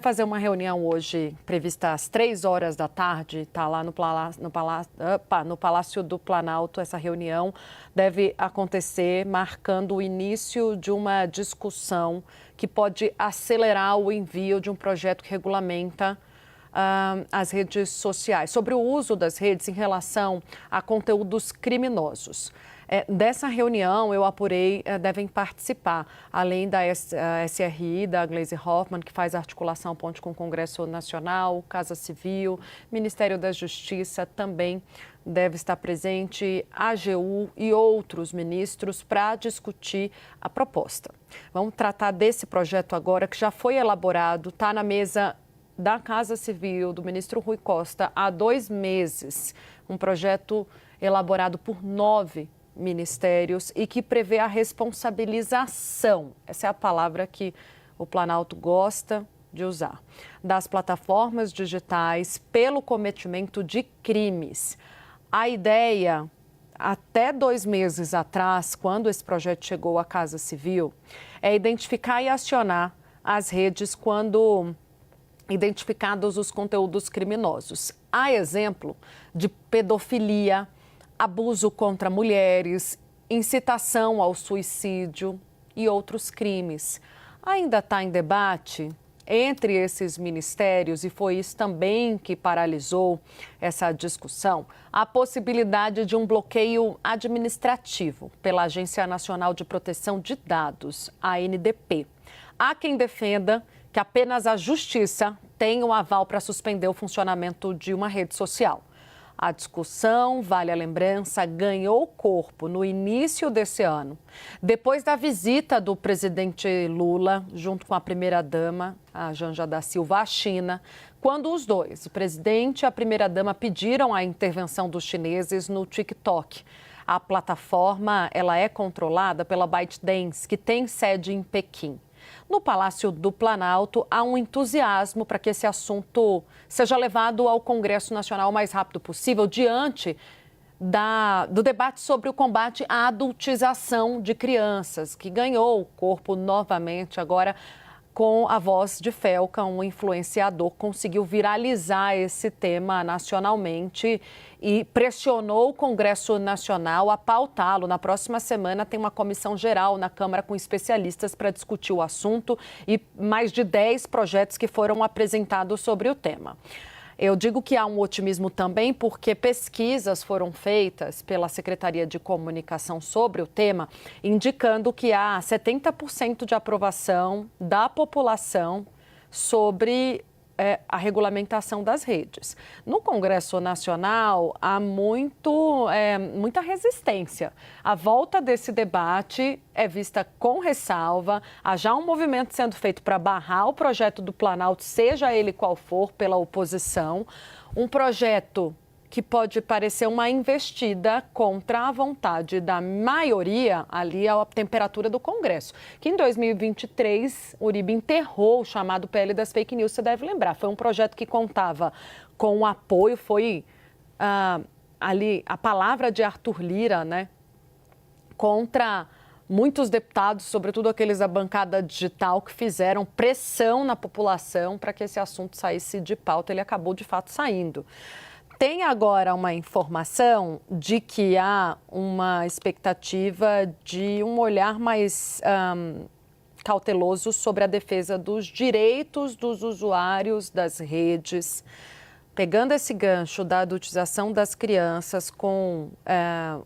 Fazer uma reunião hoje prevista às 3 horas da tarde, está lá no Palácio do Planalto. Essa reunião deve acontecer marcando o início de uma discussão que pode acelerar o envio de um projeto que regulamenta as redes sociais, sobre o uso das redes em relação a conteúdos criminosos. Dessa reunião, eu apurei, devem participar, além da SRI, da Gleisi Hoffmann, que faz a articulação ponte com o Congresso Nacional, Casa Civil, Ministério da Justiça também deve estar presente, a AGU e outros ministros para discutir a proposta. Vamos tratar desse projeto agora, que já foi elaborado, está na mesa da Casa Civil, do ministro Rui Costa, há 2 meses. Um projeto elaborado por 9 ministérios e que prevê a responsabilização, essa é a palavra que o Planalto gosta de usar, das plataformas digitais pelo cometimento de crimes. A ideia, até 2 meses atrás, quando esse projeto chegou à Casa Civil, é identificar e acionar as redes quando identificados os conteúdos criminosos. Há exemplo de pedofilia, abuso contra mulheres, incitação ao suicídio e outros crimes. Ainda está em debate entre esses ministérios, e foi isso também que paralisou essa discussão, a possibilidade de um bloqueio administrativo pela Agência Nacional de Proteção de Dados, a ANDP. Há quem defenda que apenas a Justiça tem o aval para suspender o funcionamento de uma rede social. A discussão, vale a lembrança, ganhou corpo no início desse ano, depois da visita do presidente Lula, junto com a primeira-dama, a Janja da Silva, à China, quando os dois, o presidente e a primeira-dama, pediram a intervenção dos chineses no TikTok. A plataforma ela é controlada pela ByteDance, que tem sede em Pequim. No Palácio do Planalto, há um entusiasmo para que esse assunto seja levado ao Congresso Nacional o mais rápido possível, diante do debate sobre o combate à adultização de crianças, que ganhou corpo novamente agora com a voz de Felca, um influenciador, conseguiu viralizar esse tema nacionalmente e pressionou o Congresso Nacional a pautá-lo. Na próxima semana tem uma comissão geral na Câmara com especialistas para discutir o assunto e mais de 10 projetos que foram apresentados sobre o tema. Eu digo que há um otimismo também porque pesquisas foram feitas pela Secretaria de Comunicação sobre o tema, indicando que há 70% de aprovação da população sobre a regulamentação das redes. No Congresso Nacional, há muita resistência. A volta desse debate é vista com ressalva. Há já um movimento sendo feito para barrar o projeto do Planalto, seja ele qual for, pela oposição. Um projeto que pode parecer uma investida contra a vontade da maioria, ali a temperatura do Congresso, que em 2023, Uribe enterrou o chamado PL das fake news, você deve lembrar. Foi um projeto que contava com o apoio, foi ali a palavra de Arthur Lira, né, contra muitos deputados, sobretudo aqueles da bancada digital, que fizeram pressão na população para que esse assunto saísse de pauta. Ele acabou, de fato, saindo. Tem agora uma informação de que há uma expectativa de um olhar mais cauteloso sobre a defesa dos direitos dos usuários das redes, pegando esse gancho da adultização das crianças com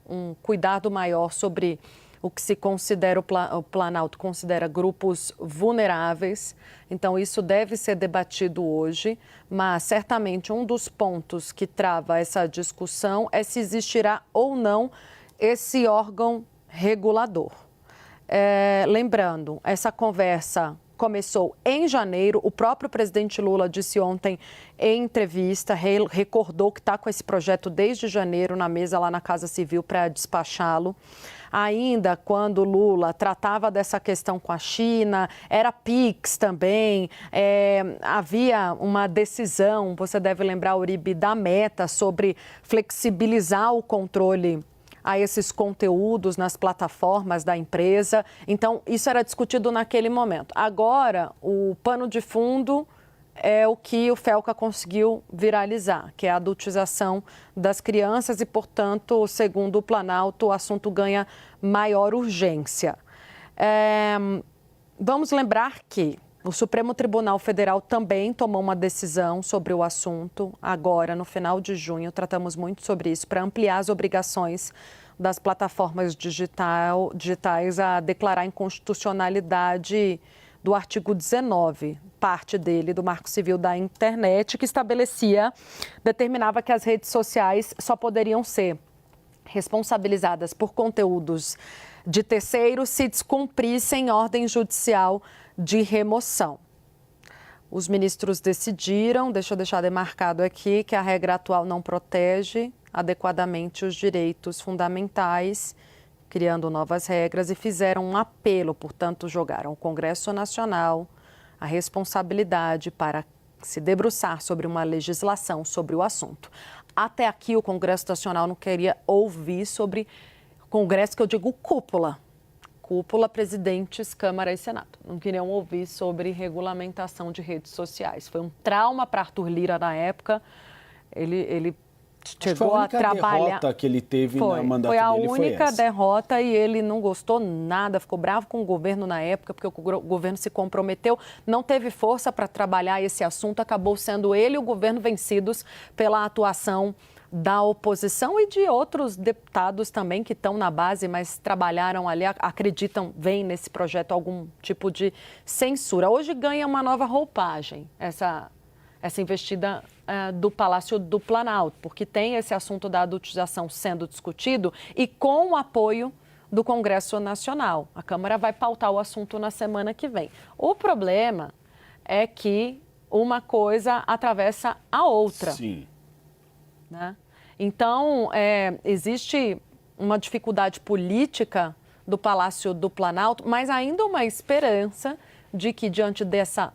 um cuidado maior sobre o que se considera, o Planalto considera grupos vulneráveis. Então, isso deve ser debatido hoje, mas certamente um dos pontos que trava essa discussão é se existirá ou não esse órgão regulador. Lembrando, essa conversa começou em janeiro. O próprio presidente Lula disse ontem em entrevista, recordou que está com esse projeto desde janeiro na mesa lá na Casa Civil para despachá-lo. Ainda quando Lula tratava dessa questão com a China, era PIX também, havia uma decisão, você deve lembrar, Uribe, da Meta sobre flexibilizar o controle a esses conteúdos nas plataformas da empresa. Então, isso era discutido naquele momento. Agora, o pano de fundo é o que o Felca conseguiu viralizar, que é a adultização das crianças e, portanto, segundo o Planalto, o assunto ganha maior urgência. Vamos lembrar que o Supremo Tribunal Federal também tomou uma decisão sobre o assunto. Agora, no final de junho, tratamos muito sobre isso, para ampliar as obrigações das plataformas digitais a declarar inconstitucionalidade do artigo 19, parte dele, do Marco Civil da Internet, que determinava que as redes sociais só poderiam ser responsabilizadas por conteúdos de terceiros se descumprissem ordem judicial de remoção. Os ministros decidiram, deixa eu deixar demarcado aqui, que a regra atual não protege adequadamente os direitos fundamentais, criando novas regras, e fizeram um apelo, portanto, jogaram ao Congresso Nacional a responsabilidade para se debruçar sobre uma legislação sobre o assunto. Até aqui, o Congresso Nacional não queria ouvir sobre Congresso, que eu digo cúpula, presidentes, Câmara e Senado. Não queriam ouvir sobre regulamentação de redes sociais. Foi um trauma para Arthur Lira na época. Ele chegou a trabalhar. Foi a única derrota que ele teve no mandato dele. Foi a única derrota e ele não gostou nada, ficou bravo com o governo na época, porque o governo se comprometeu, não teve força para trabalhar esse assunto, acabou sendo ele e o governo vencidos pela atuação da oposição e de outros deputados também que estão na base, mas trabalharam ali, acreditam, veem nesse projeto algum tipo de censura. Hoje ganha uma nova roupagem essa investida do Palácio do Planalto, porque tem esse assunto da adultização sendo discutido e com o apoio do Congresso Nacional. A Câmara vai pautar o assunto na semana que vem. O problema é que uma coisa atravessa a outra. Sim. Né? Então, existe uma dificuldade política do Palácio do Planalto, mas ainda uma esperança de que, diante dessa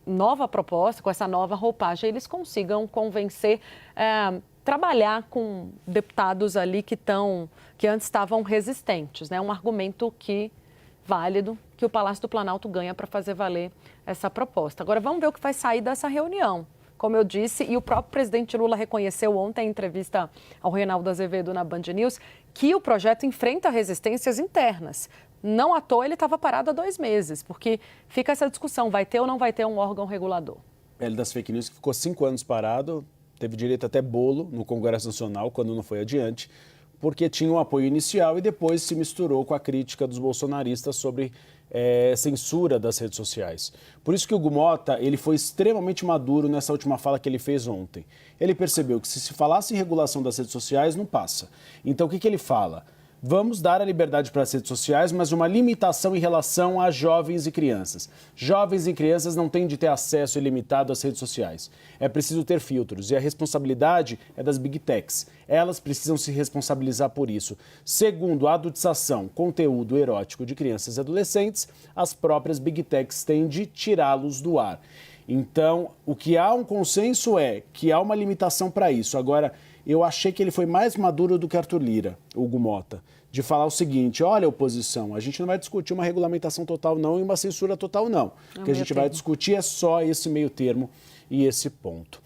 nova proposta, com essa nova roupagem, eles consigam convencer, trabalhar com deputados ali que antes estavam resistentes. Né? Um argumento válido que o Palácio do Planalto ganha para fazer valer essa proposta. Agora, vamos ver o que vai sair dessa reunião. Como eu disse, e o próprio presidente Lula reconheceu ontem em entrevista ao Reinaldo Azevedo na Band News, que o projeto enfrenta resistências internas. Não à toa ele estava parado há 2 meses, porque fica essa discussão, vai ter ou não vai ter um órgão regulador? Ele das fake news que ficou 5 anos parado, teve direito até bolo no Congresso Nacional, quando não foi adiante, porque tinha um apoio inicial e depois se misturou com a crítica dos bolsonaristas sobre censura das redes sociais. Por isso que o Hugo Mota, ele foi extremamente maduro nessa última fala que ele fez ontem. Ele percebeu que se falasse em regulação das redes sociais, não passa. Então, o que ele fala? Vamos dar a liberdade para as redes sociais, mas uma limitação em relação a jovens e crianças. Jovens e crianças não têm de ter acesso ilimitado às redes sociais. É preciso ter filtros e a responsabilidade é das Big Techs. Elas precisam se responsabilizar por isso. Segundo a adultização, conteúdo erótico de crianças e adolescentes, as próprias Big Techs têm de tirá-los do ar. Então, o que há um consenso é que há uma limitação para isso. Agora, eu achei que ele foi mais maduro do que Arthur Lira, Hugo Mota, de falar o seguinte: olha, oposição, a gente não vai discutir uma regulamentação total não e uma censura total não. O que a gente vai discutir é só esse meio termo e esse ponto.